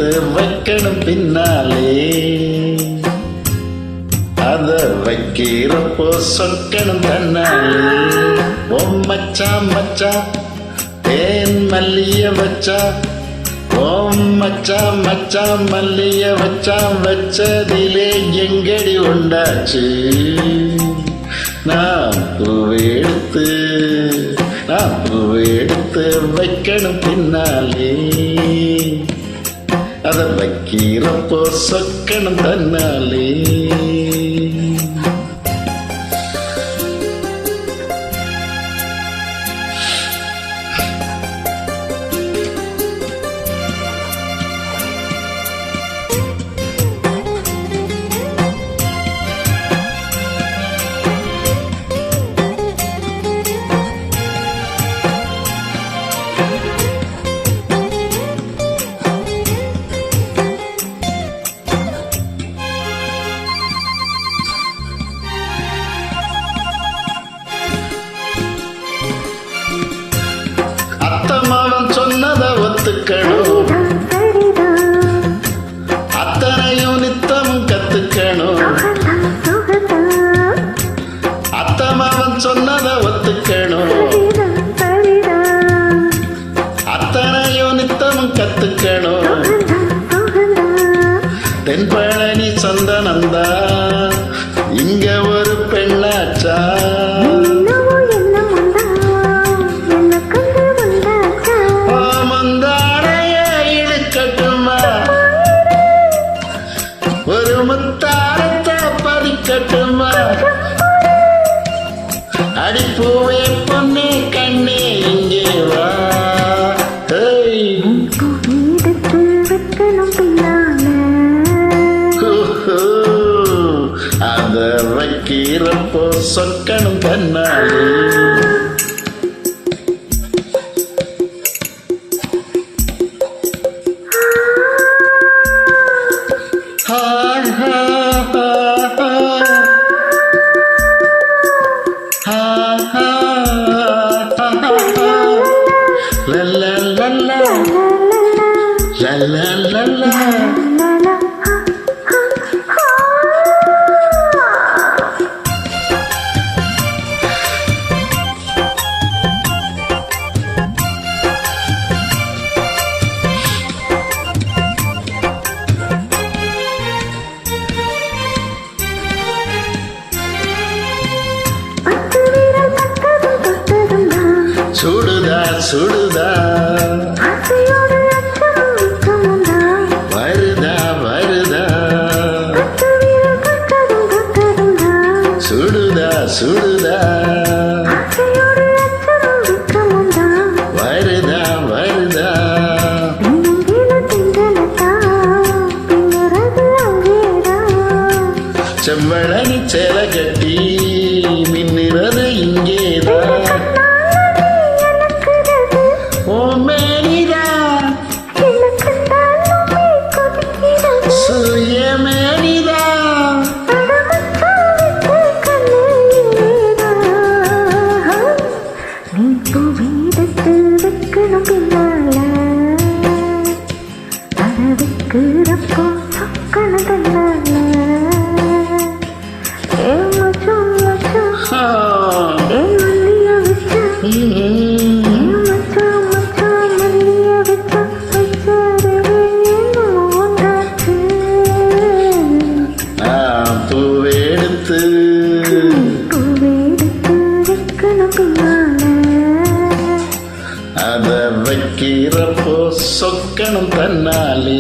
எடுத்து வைக்கணும் பின்னாலே, அத வைக்கிறப்போ சொக்கணும் தன்னாலே. ஓ மச்சான் மச்சான் தேன் மல்லிய வச்சா, ஓம் மச்சான் மச்சான் மல்லிய வச்சான், வச்சதிலே எங்கடி உண்டாச்சு. நான் பூவெடுத்து வைக்கணும் பின்னாலே, அத வைக்கிறப்போ சொக்கணும் தன்னாலே. சொன்னத ஒத்துக்கணும், அத்தனையும் நித்தம் கத்துக்கணும். அத்தமாவன் சொன்னத ஒத்துக்கணும், அத்தனையும் நித்தம் கத்துக்கணும். தென்பழனி சந்தனந்தா இங்க ஒரு பெண்ணாச்சா, ஒரு முத்தாரத்தை பதிக்கட்டுமா. அடிப்பூவே பொண்ணே கண்ணே இங்கே வா, அத வைக்கிறப்போ சொக்கணும் தன்னாலே. La la la la la la la la. சுடுதா சுடுதா வருதா வருதா, சுடுதா சுடுதா வருதா வருதா. செம்பழனி சேல கட்டி மின்னுறது இங்கேதான். அத வைக்கிறப்போ சொக்கணும் தன்னாலே.